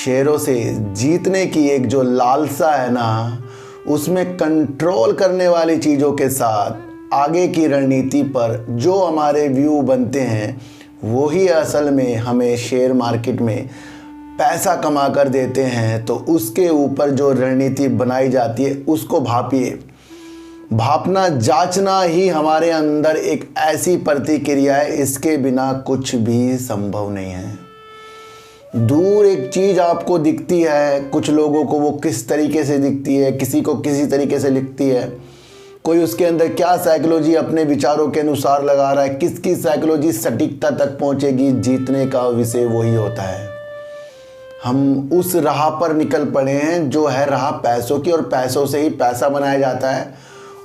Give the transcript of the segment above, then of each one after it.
शेयरों से जीतने की एक जो लालसा है ना, उसमें कंट्रोल करने वाली चीज़ों के साथ आगे की रणनीति पर जो हमारे व्यू बनते हैं वही असल में हमें शेयर मार्केट में पैसा कमा कर देते हैं। तो उसके ऊपर जो रणनीति बनाई जाती है उसको भापिए। भापना जांचना ही हमारे अंदर एक ऐसी प्रतिक्रिया है, इसके बिना कुछ भी संभव नहीं है। दूर एक चीज़ आपको दिखती है, कुछ लोगों को वो किस तरीके से दिखती है, किसी को किसी तरीके से दिखती है, कोई उसके अंदर क्या साइकोलॉजी अपने विचारों के अनुसार लगा रहा है, किसकी साइकोलॉजी सटीकता तक पहुंचेगी, जीतने का विषय वही होता है। हम उस राह पर निकल पड़े हैं जो है राह पैसों की, और पैसों से ही पैसा बनाया जाता है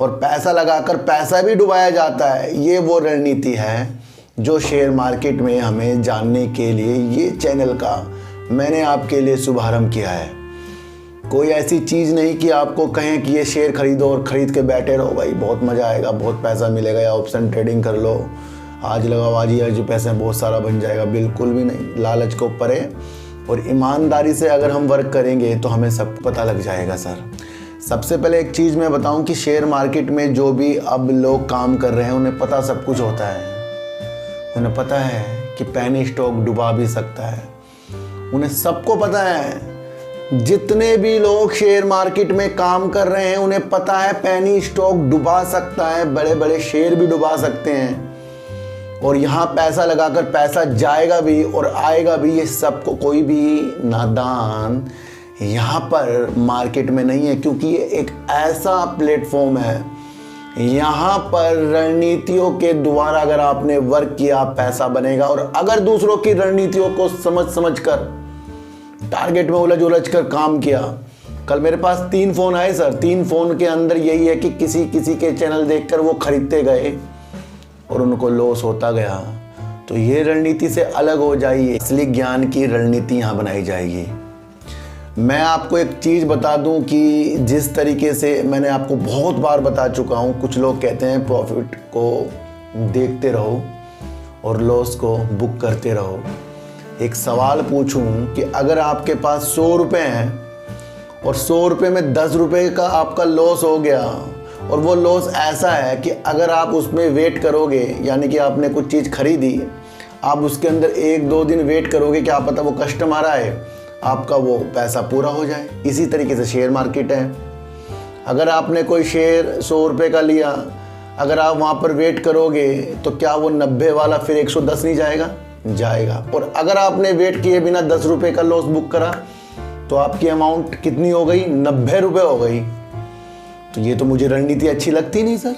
और पैसा लगाकर पैसा भी डुबाया जाता है। ये वो रणनीति है जो शेयर मार्केट में हमें जानने के लिए ये चैनल का मैंने आपके लिए शुभारंभ किया है। कोई ऐसी चीज़ नहीं कि आपको कहें कि ये शेयर खरीदो और ख़रीद के बैठे रहो, भाई बहुत मज़ा आएगा, बहुत पैसा मिलेगा, या ऑप्शन ट्रेडिंग कर लो, आज लगाओ आज ही जो पैसे बहुत सारा बन जाएगा। बिल्कुल भी नहीं। लालच को परे और ईमानदारी से अगर हम वर्क करेंगे तो हमें सब पता लग जाएगा सर। सबसे पहले एक चीज़ मैं बताऊं कि शेयर मार्केट में जो भी अब लोग काम कर रहे हैं उन्हें पता सब कुछ होता है। उन्हें पता है कि पेनी स्टॉक डुबा भी सकता है, उन्हें सबको पता है। जितने भी लोग शेयर मार्केट में काम कर रहे हैं उन्हें पता है पेनी स्टॉक डुबा सकता है, बड़े बड़े शेयर भी डुबा सकते हैं, और यहाँ पैसा लगाकर पैसा जाएगा भी और आएगा भी। ये सबको, कोई भी नादान यहाँ पर मार्केट में नहीं है, क्योंकि ये एक ऐसा प्लेटफॉर्म है, यहाँ पर रणनीतियों के द्वारा अगर आपने वर्क किया पैसा बनेगा। और अगर दूसरों की रणनीतियों को समझ कर टारगेट में उलझ कर काम किया। कल मेरे पास 3 फ़ोन आए सर, 3 फ़ोन के अंदर यही है कि किसी के चैनल देखकर वो खरीदते गए और उनको लॉस होता गया। तो ये रणनीति से अलग हो जाइए, असली ज्ञान की रणनीति यहाँ बनाई जाएगी। मैं आपको एक चीज़ बता दूं कि जिस तरीके से मैंने आपको बहुत बार बता चुका हूं, कुछ लोग कहते हैं प्रॉफिट को देखते रहो और लॉस को बुक करते रहो। एक सवाल पूछूं कि अगर आपके पास 100 रुपये हैं और 100 रुपये में 10 रुपये का आपका लॉस हो गया, और वो लॉस ऐसा है कि अगर आप उसमें वेट करोगे, यानी कि आपने कुछ चीज़ खरीदी, आप उसके अंदर 1-2 दिन वेट करोगे, क्या पता वो कस्टमर आए, आपका वो पैसा पूरा हो जाए। इसी तरीके से शेयर मार्केट है। अगर आपने कोई शेयर 100 रुपये का लिया, अगर आप वहाँ पर वेट करोगे तो क्या वो 90 वाला फिर 110 नहीं जाएगा? जाएगा। और अगर आपने वेट किए बिना 10 रुपये का लॉस बुक करा तो आपकी अमाउंट कितनी हो गई? 90 रुपये हो गई। तो ये तो मुझे रणनीति अच्छी लगती नहीं सर।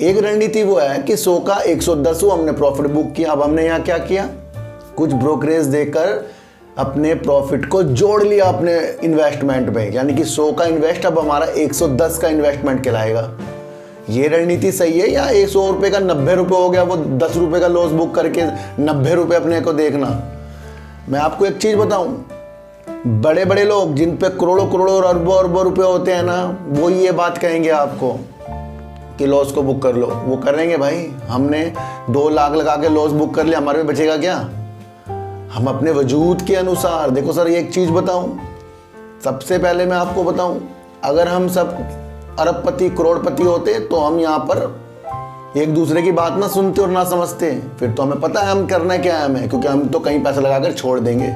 एक रणनीति वो है कि 100 का 110 हमने प्रॉफिट बुक किया। अब हमने यहाँ क्या किया? कुछ ब्रोकरेज देकर अपने प्रॉफिट को जोड़ लिया अपने इन्वेस्टमेंट में, यानी कि 100 का इन्वेस्ट अब हमारा 110 का इन्वेस्टमेंट कहलाएगा। ये रणनीति सही है? या 100 रुपये का 90 रुपये हो गया, वो 10 रुपये का लॉस बुक करके 90 रुपये अपने को देखना। मैं आपको एक चीज़ बताऊं, बड़े बड़े लोग जिन पे करोड़ों और अरबों रुपये होते हैं ना, वो ये बात कहेंगे आपको कि लॉस को बुक कर लो। वो करेंगे भाई, हमने 2 लाख लगा के लॉस बुक कर लिया, हमारे में बचेगा क्या? हम अपने वजूद के अनुसार, देखो सर एक चीज़ बताऊं, सबसे पहले मैं आपको बताऊं, अगर हम सब अरबपति करोड़पति होते तो हम यहाँ पर एक दूसरे की बात ना सुनते और ना समझते। फिर तो हमें पता है हम करना क्या है हमें, क्योंकि हम तो कहीं पैसा लगाकर छोड़ देंगे।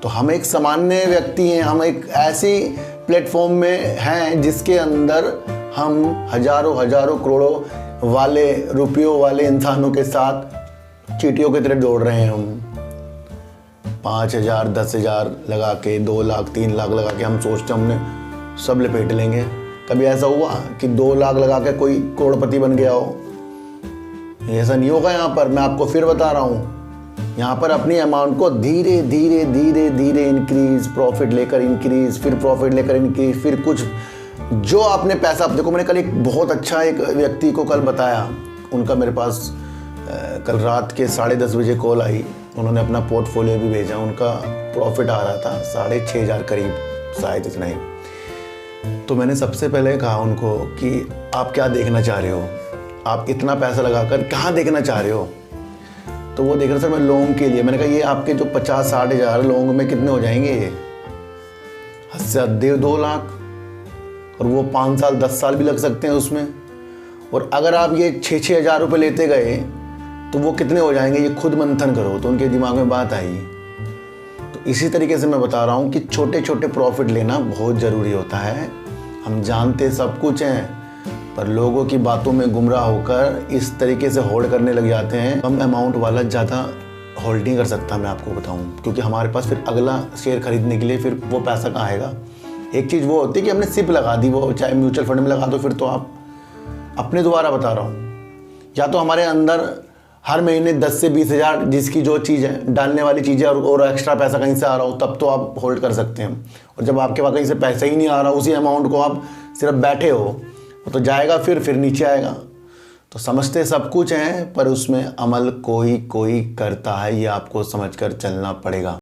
तो हम एक सामान्य व्यक्ति हैं, हम एक ऐसी प्लेटफॉर्म में हैं जिसके अंदर हम हजारों करोड़ों वाले रुपयों वाले इंसानों के साथ चींटियों की तरह दौड़ रहे हैं। हम 5,000 10,000 लगा के 2 लाख 3 लाख लगा के हम सोचते हमने सब लपेट लेंगे। कभी ऐसा हुआ कि 2 लाख लगा के कोई करोड़पति बन गया हो? ऐसा नहीं होगा। यहाँ पर मैं आपको फिर बता रहा हूँ, यहाँ पर अपनी अमाउंट को धीरे धीरे इंक्रीज, प्रॉफिट लेकर इंक्रीज, फिर प्रॉफिट लेकर इंक्रीज, फिर कुछ जो आपने पैसा, देखो मैंने कल एक बहुत अच्छा एक व्यक्ति को कल बताया, उनका मेरे पास कल रात के 10:30 बजे कॉल आई, उन्होंने अपना पोर्टफोलियो भी भेजा, उनका प्रॉफिट आ रहा था 6,500 करीब, शायद इतना ही। तो मैंने सबसे पहले कहा उनको कि आप क्या देखना चाह रहे हो, आप इतना पैसा लगाकर कहाँ देखना चाह रहे हो? तो वो देख रहे सर मैं लॉन्ग के लिए। मैंने कहा ये आपके जो 50-60 हज़ार लॉन्ग में कितने हो जाएंगे? ये हद से हद 2 लाख, और वो 5 साल 10 साल भी लग सकते हैं उसमें। और अगर आप ये 6-6 हज़ार रुपये लेते गए तो वो कितने हो जाएंगे, ये खुद मंथन करो तो उनके दिमाग में बात आई। तो इसी तरीके से मैं बता रहा हूँ कि छोटे छोटे प्रॉफिट लेना बहुत ज़रूरी होता है। हम जानते सब कुछ हैं, पर लोगों की बातों में गुमराह होकर इस तरीके से होल्ड करने लग जाते हैं। कम अमाउंट वाला ज़्यादा होल्ड नहीं कर सकता, मैं आपको बताऊं, क्योंकि हमारे पास फिर अगला शेयर खरीदने के लिए फिर वो पैसा कहाँ आएगा। एक चीज़ वो होती है कि हमने सिप लगा दी, वो चाहे म्यूचुअल फंड में लगा दो, फिर तो आप अपने दोबारा बता रहा हूँ, या तो हमारे अंदर हर महीने 10 से 20 हज़ार जिसकी जो चीज़ है डालने वाली चीज़ें और एक्स्ट्रा पैसा कहीं से आ रहा हो, तब तो आप होल्ड कर सकते हैं। और जब आपके पास कहीं से पैसा ही नहीं आ रहा, उसी अमाउंट को आप सिर्फ बैठे हो, वो तो जाएगा फिर नीचे आएगा। तो समझते सब कुछ हैं, पर उसमें अमल कोई कोई करता है, ये आपको समझकर चलना पड़ेगा।